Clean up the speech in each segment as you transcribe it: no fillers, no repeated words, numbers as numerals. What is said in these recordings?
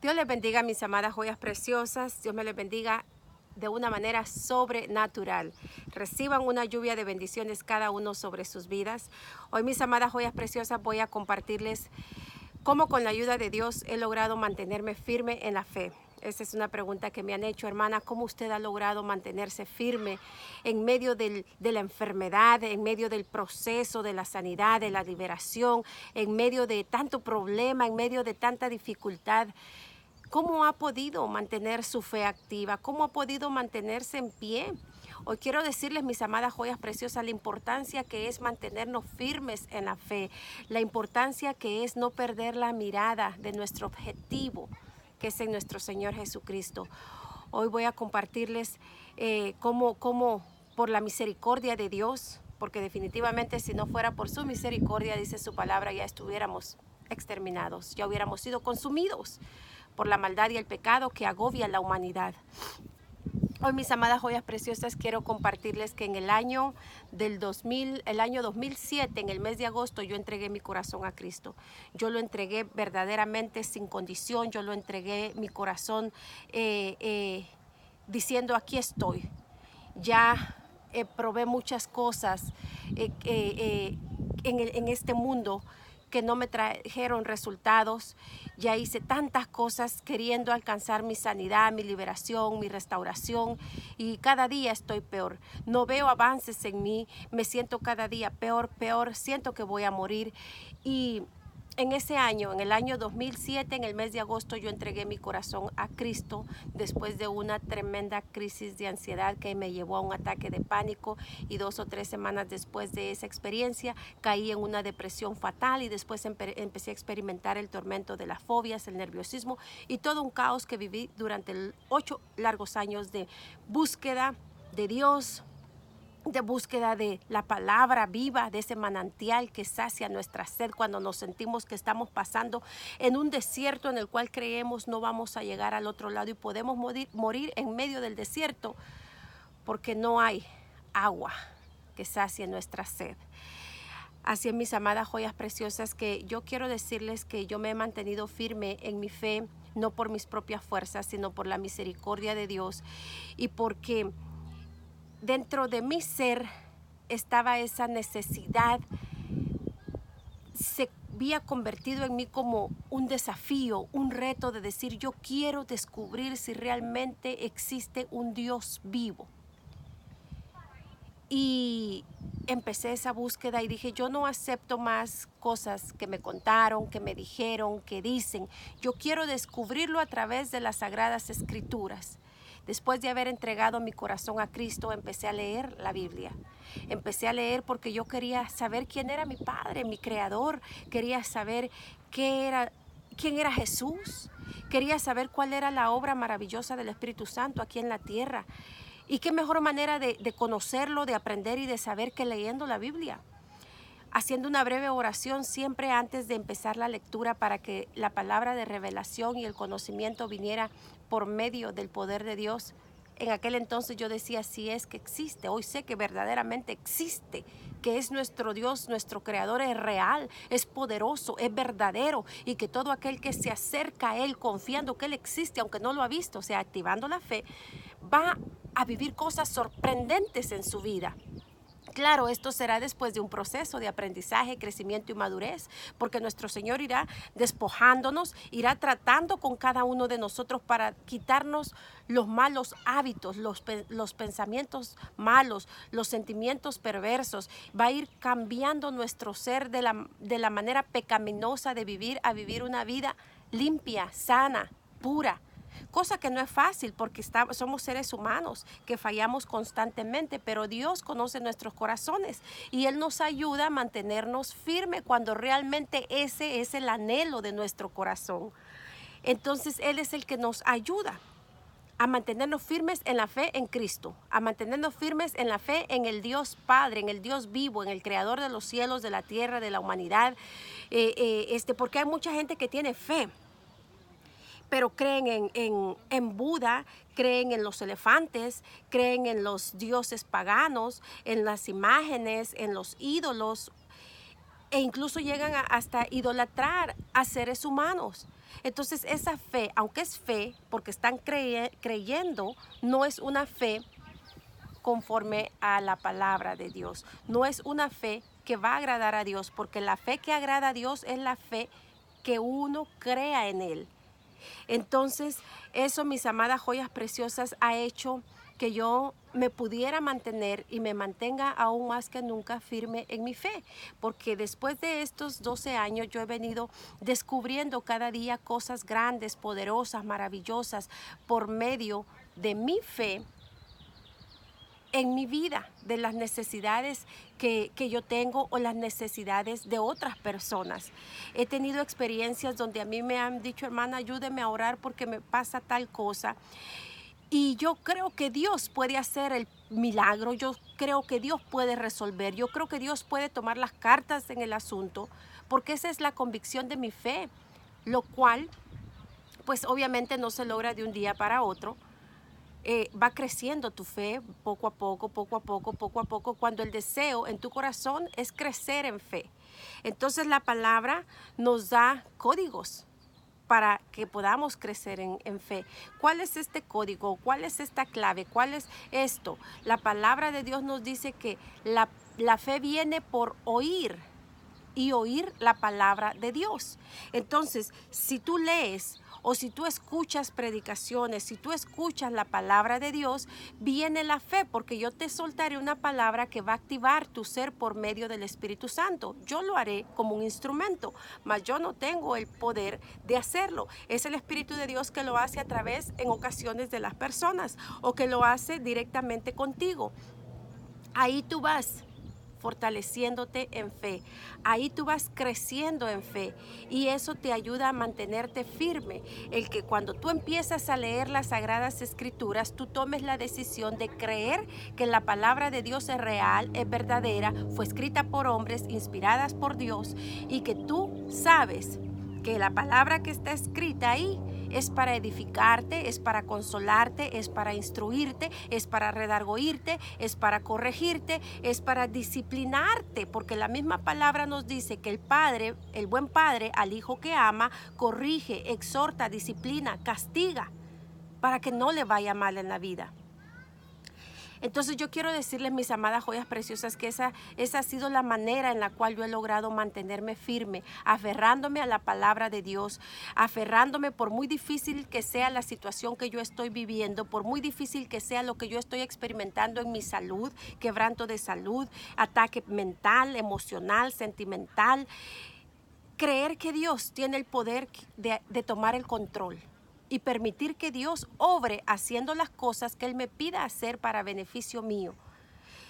Dios les bendiga, mis amadas joyas preciosas. Dios me les bendiga de una manera sobrenatural. Reciban una lluvia de bendiciones cada uno sobre sus vidas. Hoy, mis amadas joyas preciosas, voy a compartirles cómo con la ayuda de Dios he logrado mantenerme firme en la fe. Esa es una pregunta que me han hecho, hermana. ¿Cómo usted ha logrado mantenerse firme en medio de la enfermedad, en medio del proceso de la sanidad, de la liberación, en medio de tanto problema, en medio de tanta dificultad? ¿Cómo ha podido mantener su fe activa? ¿Cómo ha podido mantenerse en pie? Hoy quiero decirles, mis amadas joyas preciosas, la importancia que es mantenernos firmes en la fe, la importancia que es no perder la mirada de nuestro objetivo, que es en nuestro Señor Jesucristo. Hoy voy a compartirles cómo por la misericordia de Dios, porque definitivamente si no fuera por su misericordia, dice su palabra, ya estuviéramos exterminados, ya hubiéramos sido consumidos por la maldad y el pecado que agobia a la humanidad. Hoy, mis amadas joyas preciosas, quiero compartirles que en el año 2007, en el mes de agosto, yo entregué mi corazón a Cristo. Yo lo entregué verdaderamente sin condición, yo lo entregué mi corazón diciendo, aquí estoy. Ya probé muchas cosas en este mundo que no me trajeron resultados. Ya hice tantas cosas queriendo alcanzar mi sanidad, mi liberación, mi restauración, y cada día estoy peor. No veo avances en mí, me siento cada día peor, siento que voy a morir. Y en ese año, en el año 2007, en el mes de agosto, yo entregué mi corazón a Cristo después de una tremenda crisis de ansiedad que me llevó a un ataque de pánico, y 2 o 3 semanas después de esa experiencia caí en una depresión fatal, y después empecé a experimentar el tormento de las fobias, el nerviosismo y todo un caos que viví durante 8 largos años de búsqueda de Dios, de búsqueda de la palabra viva, de ese manantial que sacia nuestra sed cuando nos sentimos que estamos pasando en un desierto en el cual creemos no vamos a llegar al otro lado y podemos morir en medio del desierto porque no hay agua que sacie nuestra sed. Así es, mis amadas joyas preciosas, que yo quiero decirles que yo me he mantenido firme en mi fe, no por mis propias fuerzas, sino por la misericordia de Dios, y porque dentro de mi ser estaba esa necesidad, se había convertido en mí como un desafío, un reto de decir, yo quiero descubrir si realmente existe un Dios vivo. Y empecé esa búsqueda y dije, yo no acepto más cosas que me contaron, que me dijeron, que dicen. Yo quiero descubrirlo a través de las Sagradas Escrituras. Después de haber entregado mi corazón a Cristo, empecé a leer la Biblia. Empecé a leer porque yo quería saber quién era mi Padre, mi Creador. Quería saber quién era Jesús. Quería saber cuál era la obra maravillosa del Espíritu Santo aquí en la tierra. Y qué mejor manera de conocerlo, de aprender y de saber que leyendo la Biblia. Haciendo una breve oración siempre antes de empezar la lectura para que la palabra de revelación y el conocimiento viniera por medio del poder de Dios. En aquel entonces yo decía, si es que existe, hoy sé que verdaderamente existe, que es nuestro Dios, nuestro Creador, es real, es poderoso, es verdadero, y que todo aquel que se acerca a Él confiando que Él existe, aunque no lo ha visto, o sea, activando la fe, va a vivir cosas sorprendentes en su vida. Claro, esto será después de un proceso de aprendizaje, crecimiento y madurez, porque nuestro Señor irá despojándonos, irá tratando con cada uno de nosotros para quitarnos los malos hábitos, los pensamientos malos, los sentimientos perversos. Va a ir cambiando nuestro ser de la manera pecaminosa de vivir a vivir una vida limpia, sana, pura. Cosa que no es fácil porque somos seres humanos que fallamos constantemente, pero Dios conoce nuestros corazones y Él nos ayuda a mantenernos firmes cuando realmente ese es el anhelo de nuestro corazón. Entonces Él es el que nos ayuda a mantenernos firmes en la fe en Cristo, a mantenernos firmes en la fe en el Dios Padre, en el Dios vivo, en el Creador de los cielos, de la tierra, de la humanidad, porque hay mucha gente que tiene fe, pero creen en Buda, creen en los elefantes, creen en los dioses paganos, en las imágenes, en los ídolos, e incluso llegan hasta idolatrar a seres humanos. Entonces esa fe, aunque es fe, porque están creyendo, no es una fe conforme a la palabra de Dios. No es una fe que va a agradar a Dios, porque la fe que agrada a Dios es la fe que uno crea en Él. Entonces, eso, mis amadas joyas preciosas, ha hecho que yo me pudiera mantener y me mantenga aún más que nunca firme en mi fe, porque después de estos 12 años yo he venido descubriendo cada día cosas grandes, poderosas, maravillosas por medio de mi fe en mi vida, de las necesidades que yo tengo o las necesidades de otras personas. He tenido experiencias donde a mí me han dicho, hermana, ayúdeme a orar porque me pasa tal cosa. Y yo creo que Dios puede hacer el milagro, yo creo que Dios puede resolver, yo creo que Dios puede tomar las cartas en el asunto, porque esa es la convicción de mi fe, lo cual, pues obviamente no se logra de un día para otro. Va creciendo tu fe poco a poco, poco a poco, poco a poco, cuando el deseo en tu corazón es crecer en fe. Entonces la palabra nos da códigos para que podamos crecer en fe. ¿Cuál es este código? ¿Cuál es esta clave? ¿Cuál es esto? La palabra de Dios nos dice que la fe viene por oír y oír la palabra de Dios. Entonces, si tú lees o si tú escuchas predicaciones, si tú escuchas la palabra de Dios, viene la fe, porque yo te soltaré una palabra que va a activar tu ser por medio del Espíritu Santo. Yo lo haré como un instrumento, mas yo no tengo el poder de hacerlo. Es el Espíritu de Dios que lo hace a través, en ocasiones, de las personas, o que lo hace directamente contigo. Ahí tú vas fortaleciéndote en fe. Ahí tú vas creciendo en fe y eso te ayuda a mantenerte firme. El que cuando tú empiezas a leer las Sagradas Escrituras, tú tomes la decisión de creer que la palabra de Dios es real, es verdadera, fue escrita por hombres, inspiradas por Dios, y que tú sabes que la palabra que está escrita ahí es para edificarte, es para consolarte, es para instruirte, es para redarguirte, es para corregirte, es para disciplinarte, porque la misma palabra nos dice que el Padre, el buen Padre, al Hijo que ama, corrige, exhorta, disciplina, castiga, para que no le vaya mal en la vida. Entonces yo quiero decirles, mis amadas joyas preciosas, que esa ha sido la manera en la cual yo he logrado mantenerme firme, aferrándome a la palabra de Dios, aferrándome por muy difícil que sea la situación que yo estoy viviendo, por muy difícil que sea lo que yo estoy experimentando en mi salud, quebranto de salud, ataque mental, emocional, sentimental. Creer que Dios tiene el poder de tomar el control y permitir que Dios obre haciendo las cosas que Él me pida hacer para beneficio mío.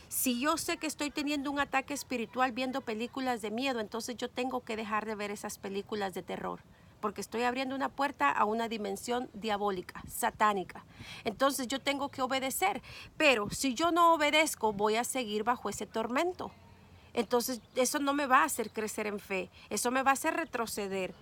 Si yo sé que estoy teniendo un ataque espiritual viendo películas de miedo, entonces yo tengo que dejar de ver esas películas de terror, porque estoy abriendo una puerta a una dimensión diabólica, satánica. Entonces yo tengo que obedecer, pero si yo no obedezco, voy a seguir bajo ese tormento. Entonces eso no me va a hacer crecer en fe, eso me va a hacer retroceder.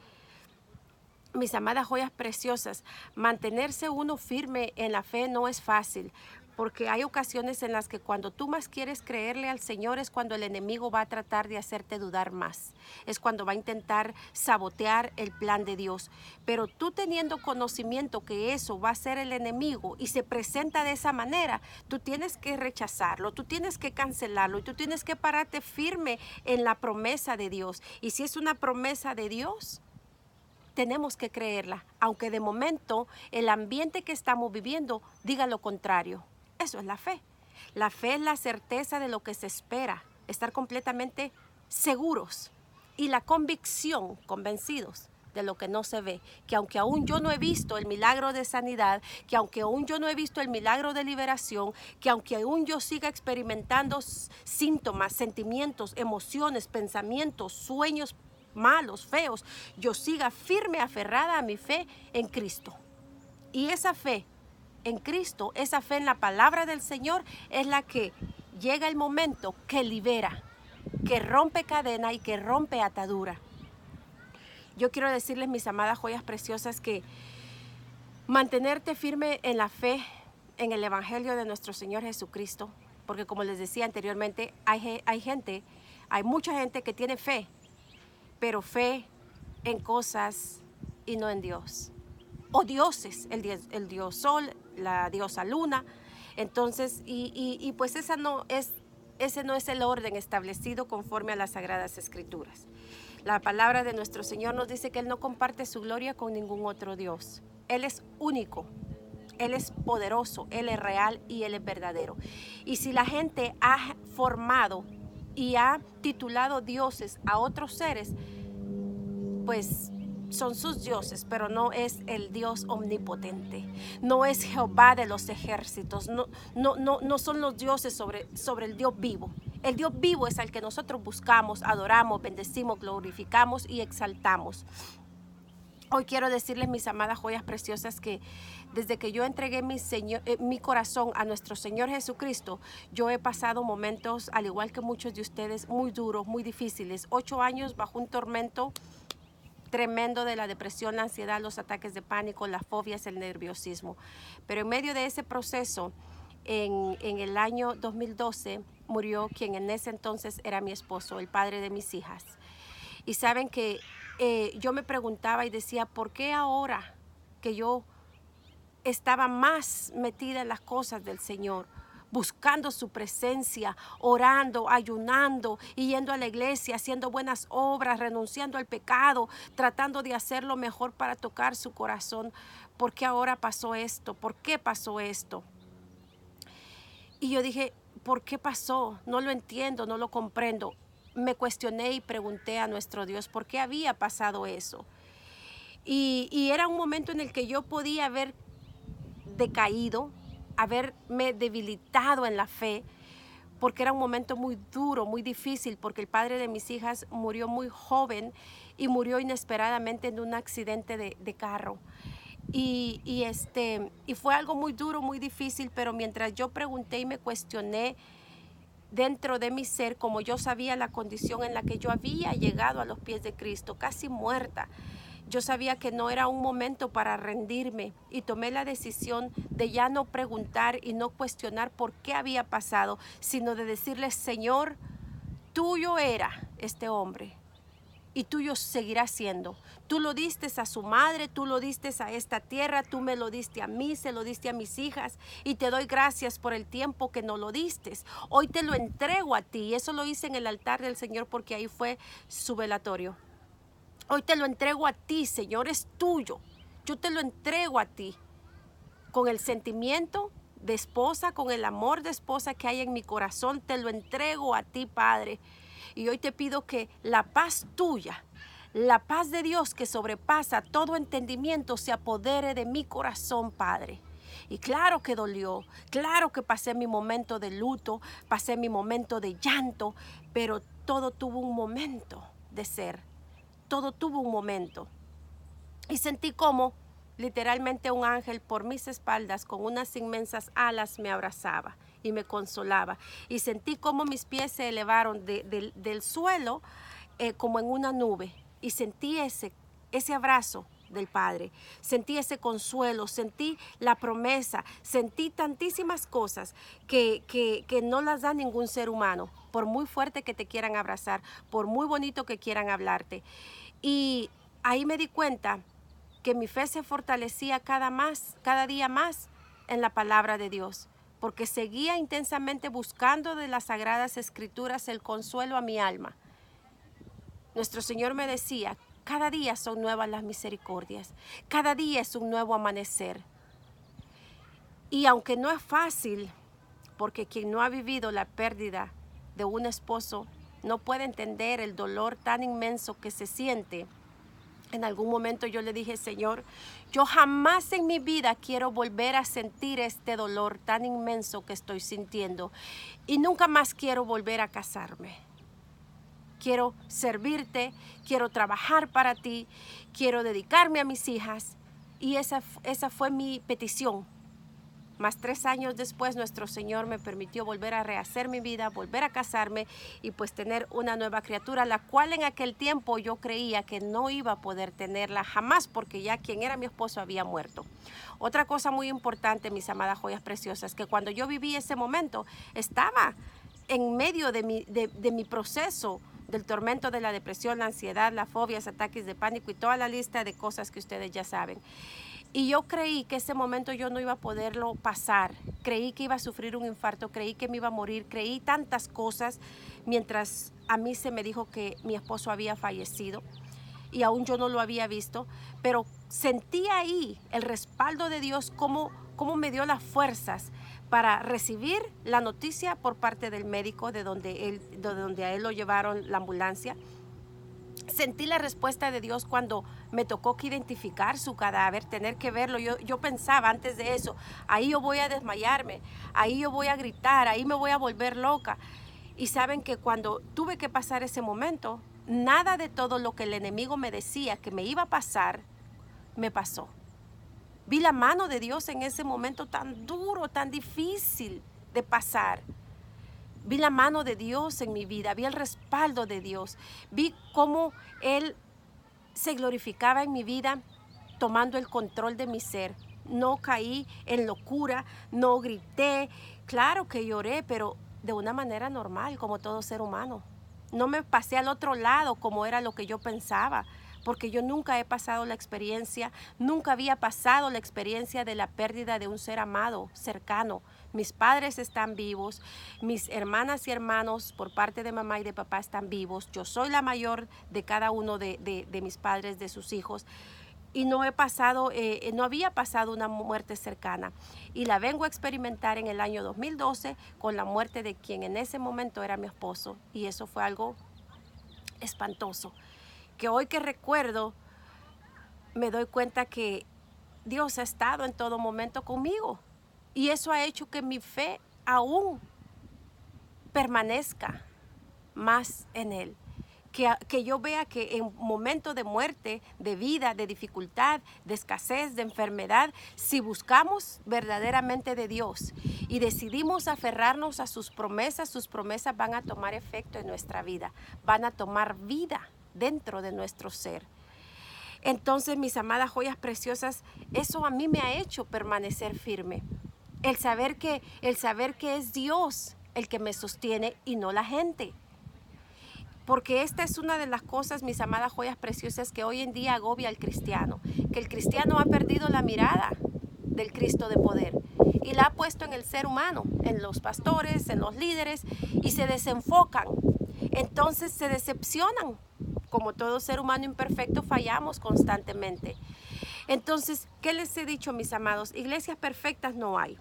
Mis amadas joyas preciosas, mantenerse uno firme en la fe no es fácil, porque hay ocasiones en las que cuando tú más quieres creerle al Señor es cuando el enemigo va a tratar de hacerte dudar más, es cuando va a intentar sabotear el plan de Dios. Pero tú teniendo conocimiento que eso va a ser el enemigo y se presenta de esa manera, tú tienes que rechazarlo, tú tienes que cancelarlo y tú tienes que pararte firme en la promesa de Dios. Y si es una promesa de Dios, tenemos que creerla, aunque de momento el ambiente que estamos viviendo diga lo contrario. Eso es la fe. La fe es la certeza de lo que se espera, estar completamente seguros, y la convicción, convencidos de lo que no se ve, que aunque aún yo no he visto el milagro de sanidad, que aunque aún yo no he visto el milagro de liberación, que aunque aún yo siga experimentando síntomas, sentimientos, emociones, pensamientos, sueños malos, feos, yo siga firme, aferrada a mi fe en Cristo. Y esa fe en Cristo, esa fe en la palabra del Señor, es la que llega el momento que libera, que rompe cadena y que rompe atadura. Yo quiero decirles, mis amadas joyas preciosas, que mantenerte firme en la fe, en el Evangelio de nuestro Señor Jesucristo, porque como les decía anteriormente, hay mucha gente que tiene fe, pero fe en cosas y no en Dios. O dioses, el dios sol, la diosa luna. Entonces, pues ese no es el orden establecido conforme a las Sagradas Escrituras. La palabra de nuestro Señor nos dice que Él no comparte su gloria con ningún otro Dios. Él es único, Él es poderoso, Él es real y Él es verdadero. Y si la gente ha formado y ha titulado dioses a otros seres, pues son sus dioses, pero no es el Dios omnipotente, no es Jehová de los ejércitos, no son los dioses sobre el Dios vivo. El Dios vivo es al que nosotros buscamos, adoramos, bendecimos, glorificamos y exaltamos. Hoy quiero decirles, mis amadas joyas preciosas, que desde que yo entregué mi corazón a nuestro Señor Jesucristo, yo he pasado momentos, al igual que muchos de ustedes, muy duros, muy difíciles. 8 años bajo un tormento tremendo de la depresión, la ansiedad, los ataques de pánico, las fobias, el nerviosismo. Pero en medio de ese proceso, en el año 2012, murió quien en ese entonces era mi esposo, el padre de mis hijas. Y saben que yo me preguntaba y decía, ¿por qué ahora que yo estaba más metida en las cosas del Señor, buscando su presencia, orando, ayunando y yendo a la iglesia, haciendo buenas obras, renunciando al pecado, tratando de hacer lo mejor para tocar su corazón? ¿Por qué ahora pasó esto? ¿Por qué pasó esto? Y yo dije, ¿por qué pasó? No lo entiendo, no lo comprendo. Me cuestioné y pregunté a nuestro Dios por qué había pasado eso. Y era un momento en el que yo podía haber decaído, haberme debilitado en la fe, porque era un momento muy duro, muy difícil, porque el padre de mis hijas murió muy joven y murió inesperadamente en un accidente de carro. Y fue algo muy duro, muy difícil, pero mientras yo pregunté y me cuestioné dentro de mi ser, como yo sabía la condición en la que yo había llegado a los pies de Cristo, casi muerta, yo sabía que no era un momento para rendirme y tomé la decisión de ya no preguntar y no cuestionar por qué había pasado, sino de decirle, Señor, tuyo era este hombre y tuyo seguirá siendo. Tú lo diste a su madre, tú lo diste a esta tierra, tú me lo diste a mí, se lo diste a mis hijas, y te doy gracias por el tiempo que no lo diste. Hoy te lo entrego a ti, y eso lo hice en el altar del Señor porque ahí fue su velatorio. Hoy te lo entrego a ti, Señor, es tuyo. Yo te lo entrego a ti con el sentimiento de esposa, con el amor de esposa que hay en mi corazón. Te lo entrego a ti, Padre. Y hoy te pido que la paz tuya, la paz de Dios que sobrepasa todo entendimiento, se apodere de mi corazón, Padre. Y claro que dolió, claro que pasé mi momento de luto, pasé mi momento de llanto, pero todo tuvo un momento de ser. Todo tuvo un momento. Y sentí como literalmente un ángel por mis espaldas con unas inmensas alas me abrazaba y me consolaba. Y sentí como mis pies se elevaron del suelo como en una nube. Y sentí ese abrazo del Padre. Sentí ese consuelo, sentí la promesa, sentí tantísimas cosas que no las da ningún ser humano, por muy fuerte que te quieran abrazar, por muy bonito que quieran hablarte. Y ahí me di cuenta que mi fe se fortalecía cada día más en la palabra de Dios, porque seguía intensamente buscando de las Sagradas Escrituras el consuelo a mi alma. Nuestro Señor me decía, cada día son nuevas las misericordias, cada día es un nuevo amanecer. Y aunque no es fácil, porque quien no ha vivido la pérdida de un esposo no puede entender el dolor tan inmenso que se siente. En algún momento yo le dije, Señor, yo jamás en mi vida quiero volver a sentir este dolor tan inmenso que estoy sintiendo. Y nunca más quiero volver a casarme. Quiero servirte, quiero trabajar para ti, quiero dedicarme a mis hijas. Y esa fue mi petición. Más 3 años después, nuestro Señor me permitió volver a rehacer mi vida, volver a casarme y pues tener una nueva criatura, la cual en aquel tiempo yo creía que no iba a poder tenerla jamás, porque ya quien era mi esposo había muerto. Otra cosa muy importante, mis amadas joyas preciosas, que cuando yo viví ese momento, estaba en medio de mi proceso del tormento de la depresión, la ansiedad, las fobias, ataques de pánico y toda la lista de cosas que ustedes ya saben. Y yo creí que ese momento yo no iba a poderlo pasar, creí que iba a sufrir un infarto, creí que me iba a morir, creí tantas cosas mientras a mí se me dijo que mi esposo había fallecido y aún yo no lo había visto, pero sentí ahí el respaldo de Dios, cómo me dio las fuerzas para recibir la noticia por parte del médico de donde a él lo llevaron la ambulancia. Sentí la respuesta de Dios cuando me tocó que identificar su cadáver, tener que verlo. Yo pensaba antes de eso, ahí yo voy a desmayarme, ahí yo voy a gritar, ahí me voy a volver loca. Y saben que cuando tuve que pasar ese momento, nada de todo lo que el enemigo me decía que me iba a pasar, me pasó. Vi la mano de Dios en ese momento tan duro, tan difícil de pasar. Vi la mano de Dios en mi vida, vi el respaldo de Dios, vi cómo Él se glorificaba en mi vida tomando el control de mi ser. No caí en locura, no grité, claro que lloré, pero de una manera normal, como todo ser humano. No me pasé al otro lado como era lo que yo pensaba, porque yo nunca he pasado la experiencia, nunca había pasado la experiencia de la pérdida de un ser amado, cercano. Mis padres están vivos, mis hermanas y hermanos por parte de mamá y de papá están vivos. Yo soy la mayor de cada uno de mis padres, de sus hijos. Y no había pasado una muerte cercana. Y la vengo a experimentar en el año 2012 con la muerte de quien en ese momento era mi esposo. Y eso fue algo espantoso. Que hoy que recuerdo, me doy cuenta que Dios ha estado en todo momento conmigo. Y eso ha hecho que mi fe aún permanezca más en Él. Que yo vea que en momentos de muerte, de vida, de dificultad, de escasez, de enfermedad, si buscamos verdaderamente de Dios y decidimos aferrarnos a sus promesas van a tomar efecto en nuestra vida, van a tomar vida dentro de nuestro ser. Entonces, mis amadas joyas preciosas, eso a mí me ha hecho permanecer firme. El saber que es Dios el que me sostiene y no la gente. Porque esta es una de las cosas, mis amadas joyas preciosas, que hoy en día agobia al cristiano. Que el cristiano ha perdido la mirada del Cristo de poder y la ha puesto en el ser humano, en los pastores, en los líderes, y se desenfocan. Entonces se decepcionan. Como todo ser humano imperfecto, fallamos constantemente. Entonces, ¿qué les he dicho, mis amados? Iglesias perfectas no hay.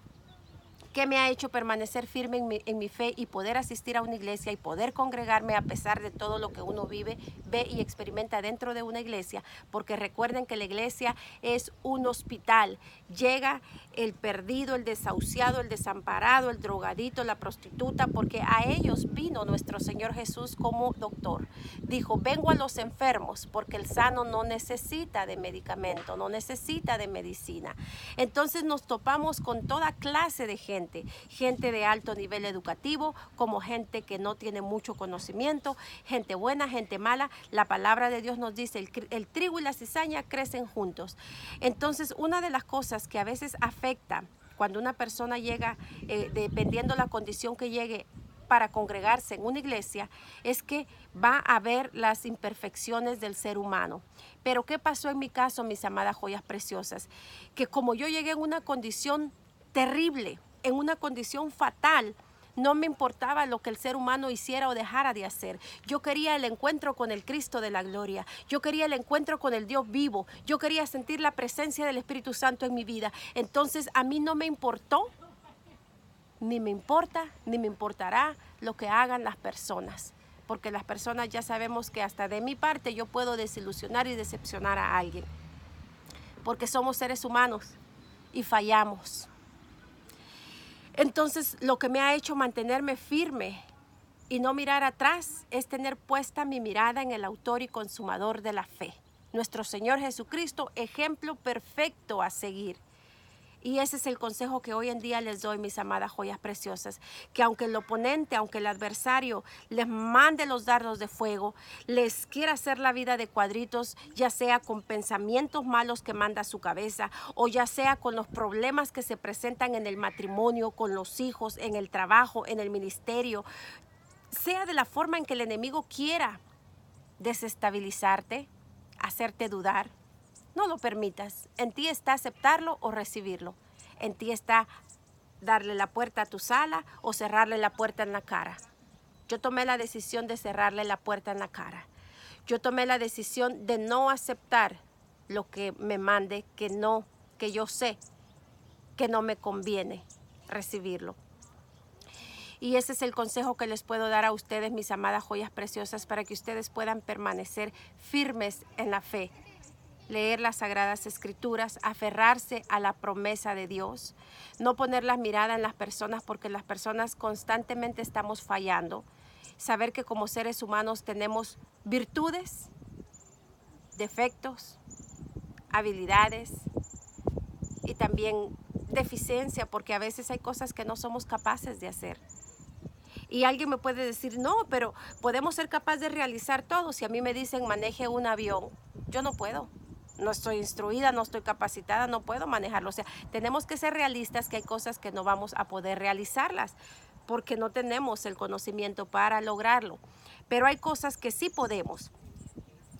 ¿Qué me ha hecho permanecer firme en mi fe y poder asistir a una iglesia y poder congregarme a pesar de todo lo que uno vive, ve y experimenta dentro de una iglesia? Porque recuerden que la iglesia es un hospital. Llega el perdido, el desahuciado, el desamparado, el drogadito, la prostituta, porque a ellos vino nuestro Señor Jesús como doctor. Dijo, vengo a los enfermos, porque el sano no necesita de medicamento, no necesita de medicina. Entonces nos topamos con toda clase de gente de alto nivel educativo, como gente que no tiene mucho conocimiento, gente buena, gente mala. La palabra de Dios nos dice, el trigo y la cizaña crecen juntos. Entonces, una de las cosas que a veces afecta cuando una persona llega, dependiendo la condición que llegue para congregarse en una iglesia, es que va a ver las imperfecciones del ser humano. Pero ¿qué pasó en mi caso, mis amadas joyas preciosas? Que como yo llegué en una condición terrible, en una condición fatal, no me importaba lo que el ser humano hiciera o dejara de hacer. Yo quería el encuentro con el Cristo de la gloria. Yo quería el encuentro con el Dios vivo. Yo quería sentir la presencia del Espíritu Santo en mi vida. Entonces a mí no me importó, ni me importa, ni me importará lo que hagan las personas. Porque las personas ya sabemos que hasta de mi parte yo puedo desilusionar y decepcionar a alguien. Porque somos seres humanos y fallamos. Entonces, lo que me ha hecho mantenerme firme y no mirar atrás es tener puesta mi mirada en el autor y consumador de la fe, nuestro Señor Jesucristo, ejemplo perfecto a seguir. Y ese es el consejo que hoy en día les doy, mis amadas joyas preciosas, que aunque el oponente, aunque el adversario les mande los dardos de fuego, les quiera hacer la vida de cuadritos, ya sea con pensamientos malos que manda a su cabeza, o ya sea con los problemas que se presentan en el matrimonio, con los hijos, en el trabajo, en el ministerio, sea de la forma en que el enemigo quiera desestabilizarte, hacerte dudar, no lo permitas. En ti está aceptarlo o recibirlo. En ti está darle la puerta a tu sala o cerrarle la puerta en la cara. Yo tomé la decisión de cerrarle la puerta en la cara. Yo tomé la decisión de no aceptar lo que me mande, que yo sé que no me conviene recibirlo. Y ese es el consejo que les puedo dar a ustedes, mis amadas joyas preciosas, para que ustedes puedan permanecer firmes en la fe. Leer las Sagradas Escrituras, aferrarse a la promesa de Dios, no poner la mirada en las personas porque las personas constantemente estamos fallando. Saber que como seres humanos tenemos virtudes, defectos, habilidades y también deficiencia, porque a veces hay cosas que no somos capaces de hacer. Y alguien me puede decir, no, pero podemos ser capaces de realizar todo. Si a mí me dicen maneje un avión, yo no puedo. No estoy instruida, no estoy capacitada, no puedo manejarlo. O sea, tenemos que ser realistas que hay cosas que no vamos a poder realizarlas porque no tenemos el conocimiento para lograrlo. Pero hay cosas que sí podemos.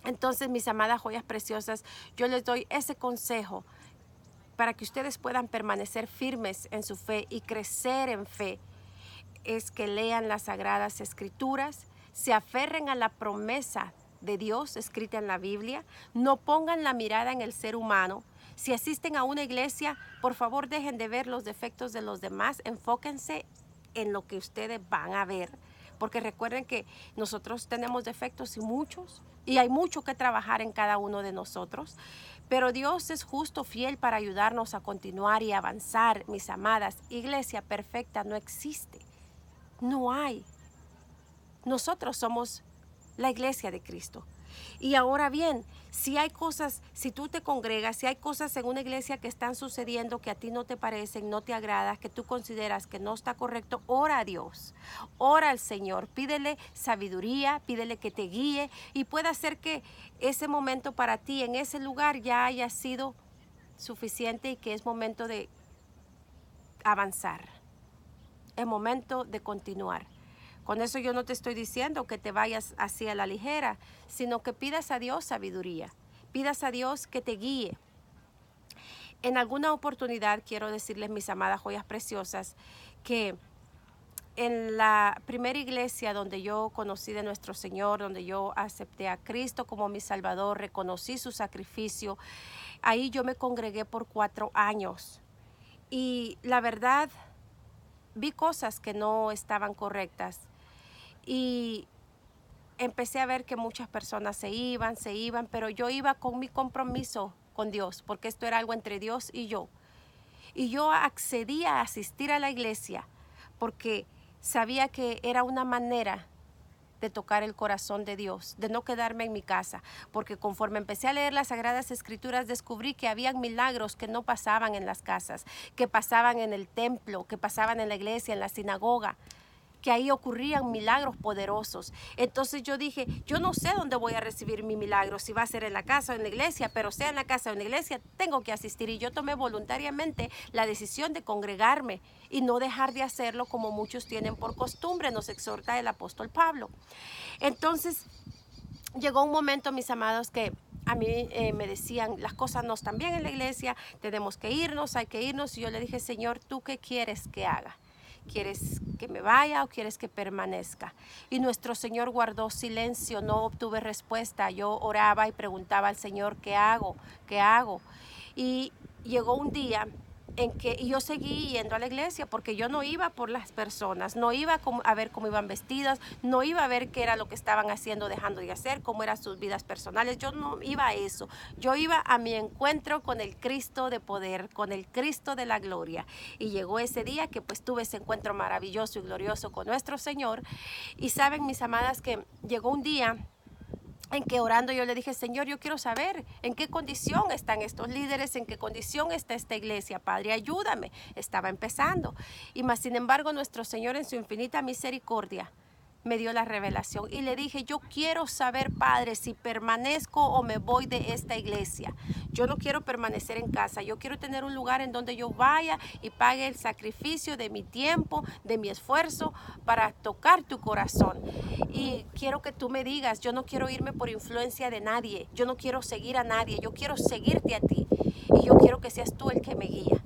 Entonces, mis amadas joyas preciosas, yo les doy ese consejo para que ustedes puedan permanecer firmes en su fe y crecer en fe. Es que lean las Sagradas Escrituras, se aferren a la promesa de Dios escrita en la Biblia, no pongan la mirada en el ser humano. Si asisten a una iglesia, por favor dejen de ver los defectos de los demás, enfóquense en lo que ustedes van a ver, porque recuerden que nosotros tenemos defectos y hay mucho que trabajar en cada uno de nosotros, pero Dios es justo, fiel para ayudarnos a continuar y avanzar, mis amadas. Iglesia perfecta no existe, no hay. Nosotros somos la iglesia de Cristo. Y ahora bien, si hay cosas, si tú te congregas, si hay cosas en una iglesia que están sucediendo que a ti no te parecen, no te agradan, que tú consideras que no está correcto, ora a Dios, ora al Señor, pídele sabiduría, pídele que te guíe y pueda ser que ese momento para ti en ese lugar ya haya sido suficiente y que es momento de avanzar, es momento de continuar. Con eso yo no te estoy diciendo que te vayas así a la ligera, sino que pidas a Dios sabiduría, pidas a Dios que te guíe. En alguna oportunidad quiero decirles, mis amadas joyas preciosas, que en la primera iglesia donde yo conocí de nuestro Señor, donde yo acepté a Cristo como mi Salvador, reconocí su sacrificio, ahí yo me congregué por 4 años. Y la verdad, vi cosas que no estaban correctas. Y empecé a ver que muchas personas se iban, pero yo iba con mi compromiso con Dios, porque esto era algo entre Dios y yo. Y yo accedí a asistir a la iglesia porque sabía que era una manera de tocar el corazón de Dios, de no quedarme en mi casa, porque conforme empecé a leer las Sagradas Escrituras descubrí que habían milagros que no pasaban en las casas, que pasaban en el templo, que pasaban en la iglesia, en la sinagoga, que ahí ocurrían milagros poderosos. Entonces yo dije, yo no sé dónde voy a recibir mi milagro, si va a ser en la casa o en la iglesia, pero sea en la casa o en la iglesia, tengo que asistir. Y yo tomé voluntariamente la decisión de congregarme y no dejar de hacerlo como muchos tienen por costumbre, nos exhorta el apóstol Pablo. Entonces llegó un momento, mis amados, que a mí me decían, las cosas no están bien en la iglesia, tenemos que irnos, hay que irnos. Y yo le dije, Señor, ¿tú qué quieres que haga? ¿Quieres que me vaya o quieres que permanezca? Y nuestro Señor guardó silencio, no obtuve respuesta. Yo oraba y preguntaba al Señor, ¿qué hago? ¿Qué hago? Y llegó un día en que yo seguí yendo a la iglesia porque yo no iba por las personas, no iba a ver cómo iban vestidas, no iba a ver qué era lo que estaban haciendo, dejando de hacer, cómo eran sus vidas personales. Yo no iba a eso, yo iba a mi encuentro con el Cristo de poder, con el Cristo de la gloria. Y llegó ese día que pues tuve ese encuentro maravilloso y glorioso con nuestro Señor. Y saben, mis amadas, que llegó un día en que orando yo le dije, Señor, yo quiero saber en qué condición están estos líderes, en qué condición está esta iglesia, Padre, ayúdame. Estaba empezando. Y más sin embargo, nuestro Señor en su infinita misericordia me dio la revelación y le dije, yo quiero saber, Padre, si permanezco o me voy de esta iglesia. Yo no quiero permanecer en casa, yo quiero tener un lugar en donde yo vaya y pague el sacrificio de mi tiempo, de mi esfuerzo para tocar tu corazón. Y quiero que tú me digas, yo no quiero irme por influencia de nadie, yo no quiero seguir a nadie, yo quiero seguirte a ti y yo quiero que seas tú el que me guía.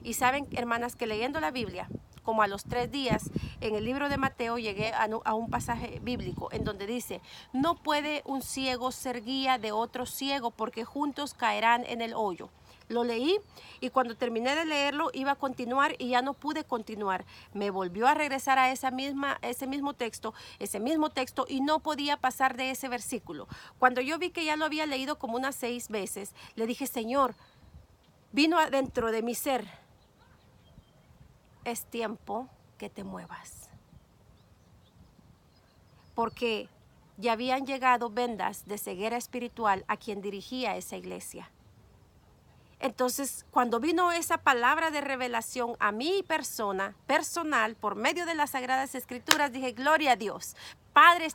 Y saben, hermanas, que leyendo la Biblia, como a los 3 días, en el libro de Mateo llegué a un pasaje bíblico en donde dice, no puede un ciego ser guía de otro ciego porque juntos caerán en el hoyo. Lo leí y cuando terminé de leerlo iba a continuar y ya no pude continuar. Me volvió a regresar a ese mismo texto y no podía pasar de ese versículo. Cuando yo vi que ya lo había leído como unas 6 veces, le dije, Señor, vino adentro de mi ser, es tiempo que te muevas. Porque ya habían llegado vendas de ceguera espiritual a quien dirigía esa iglesia. Entonces, cuando vino esa palabra de revelación a mi persona, personal, por medio de las Sagradas Escrituras, dije, gloria a Dios. Padre,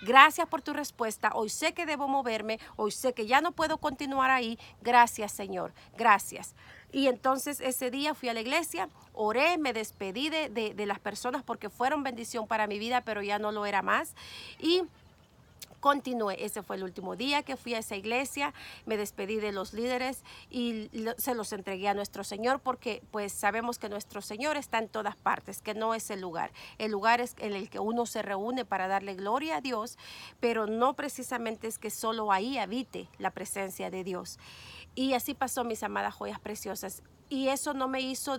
gracias por tu respuesta. Hoy sé que debo moverme, hoy sé que ya no puedo continuar ahí. Gracias, Señor, gracias. Y entonces ese día fui a la iglesia, oré, me despedí de las personas porque fueron bendición para mi vida, pero ya no lo era más. Y continué. Ese fue el último día que fui a esa iglesia, me despedí de los líderes y se los entregué a nuestro Señor porque pues sabemos que nuestro Señor está en todas partes, que no es el lugar. El lugar es en el que uno se reúne para darle gloria a Dios, pero no precisamente es que solo ahí habite la presencia de Dios. Y así pasó, mis amadas joyas preciosas. Y eso no me hizo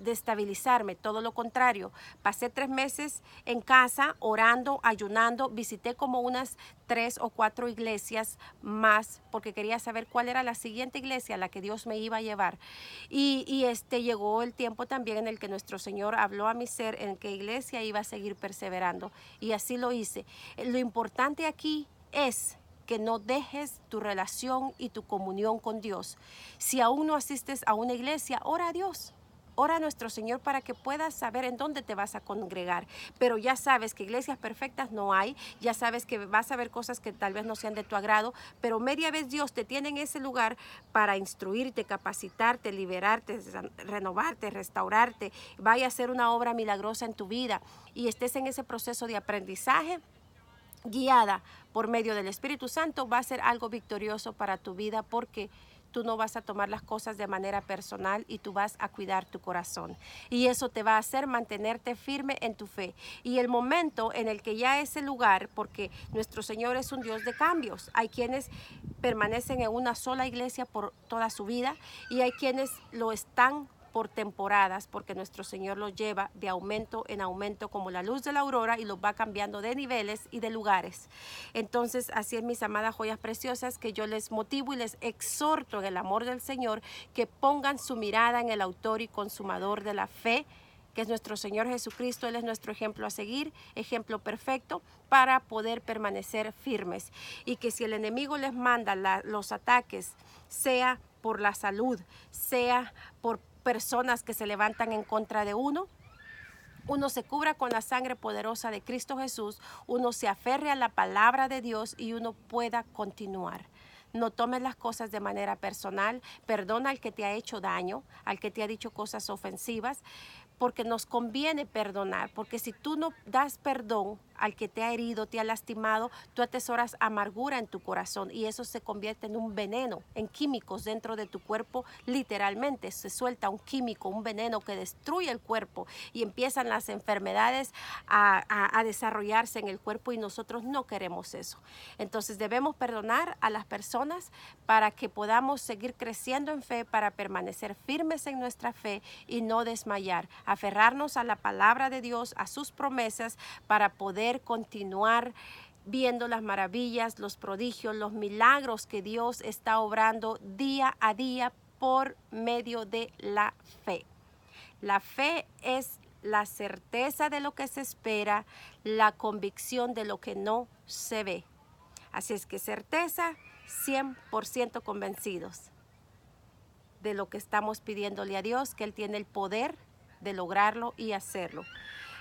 destabilizarme, todo lo contrario. Pasé 3 meses en casa orando, ayunando, visité como unas 3 o 4 iglesias más porque quería saber cuál era la siguiente iglesia a la que Dios me iba a llevar. Y llegó el tiempo también en el que nuestro Señor habló a mi ser en qué iglesia iba a seguir perseverando. Y así lo hice. Lo importante aquí es que no dejes tu relación y tu comunión con Dios. Si aún no asistes a una iglesia, ora a Dios. Ora a nuestro Señor para que puedas saber en dónde te vas a congregar. Pero ya sabes que iglesias perfectas no hay. Ya sabes que vas a ver cosas que tal vez no sean de tu agrado. Pero media vez Dios te tiene en ese lugar para instruirte, capacitarte, liberarte, renovarte, restaurarte. Vaya a hacer una obra milagrosa en tu vida. Y estés en ese proceso de aprendizaje guiada por medio del Espíritu Santo, va a ser algo victorioso para tu vida porque tú no vas a tomar las cosas de manera personal y tú vas a cuidar tu corazón. Y eso te va a hacer mantenerte firme en tu fe. Y el momento en el que ya ese lugar, porque nuestro Señor es un Dios de cambios, hay quienes permanecen en una sola iglesia por toda su vida y hay quienes lo están por temporadas, porque nuestro Señor los lleva de aumento en aumento como la luz de la aurora y los va cambiando de niveles y de lugares. Entonces, así es, mis amadas joyas preciosas, que yo les motivo y les exhorto en el amor del Señor que pongan su mirada en el autor y consumador de la fe, que es nuestro Señor Jesucristo. Él es nuestro ejemplo a seguir, ejemplo perfecto para poder permanecer firmes. Y que si el enemigo les manda los ataques, sea por la salud, sea por personas que se levantan en contra de uno se cubra con la sangre poderosa de Cristo Jesús, uno se aferre a la palabra de Dios y uno pueda continuar. No tomes las cosas de manera personal, perdona al que te ha hecho daño, al que te ha dicho cosas ofensivas, porque nos conviene perdonar, porque si tú no das perdón al que te ha herido, te ha lastimado, tú atesoras amargura en tu corazón y eso se convierte en un veneno, en químicos dentro de tu cuerpo. Literalmente se suelta un químico, un veneno que destruye el cuerpo y empiezan las enfermedades a desarrollarse en el cuerpo y nosotros no queremos eso. Entonces debemos perdonar a las personas para que podamos seguir creciendo en fe, para permanecer firmes en nuestra fe y no desmayar, aferrarnos a la palabra de Dios, a sus promesas, para poder continuar viendo las maravillas, los prodigios, los milagros que Dios está obrando día a día por medio de la fe. La fe es la certeza de lo que se espera, la convicción de lo que no se ve. Así es que certeza, 100% convencidos de lo que estamos pidiéndole a Dios, que Él tiene el poder de lograrlo y hacerlo.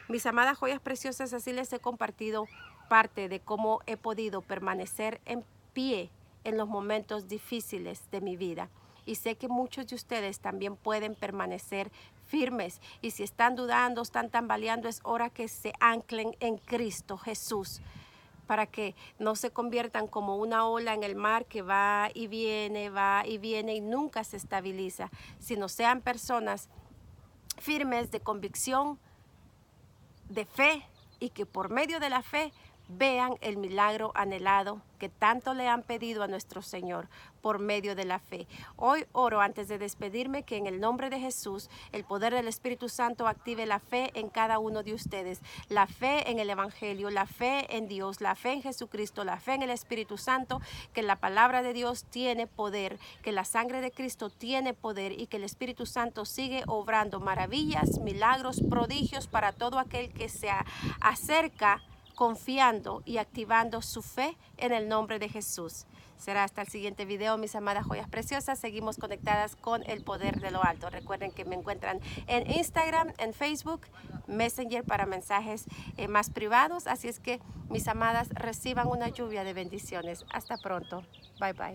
Mis amadas joyas preciosas, así les he compartido parte de cómo he podido permanecer en pie en los momentos difíciles de mi vida. Y sé que muchos de ustedes también pueden permanecer firmes. Y si están dudando, están tambaleando, es hora que se anclen en Cristo Jesús, para que no se conviertan como una ola en el mar que va y viene y nunca se estabiliza, sino sean personas firmes de convicción, de fe, y que por medio de la fe vean el milagro anhelado que tanto le han pedido a nuestro Señor por medio de la fe. Hoy oro, antes de despedirme, que en el nombre de Jesús el poder del Espíritu Santo active la fe en cada uno de ustedes, la fe en el Evangelio, la fe en Dios, la fe en Jesucristo, la fe en el Espíritu Santo, que la palabra de Dios tiene poder, que la sangre de Cristo tiene poder y que el Espíritu Santo sigue obrando maravillas, milagros, prodigios para todo aquel que se acerca confiando y activando su fe en el nombre de Jesús. Será hasta el siguiente video, mis amadas joyas preciosas. Seguimos conectadas con el poder de lo alto. Recuerden que me encuentran en Instagram, en Facebook, Messenger para mensajes más privados. Así es que, mis amadas, reciban una lluvia de bendiciones. Hasta pronto. Bye, bye.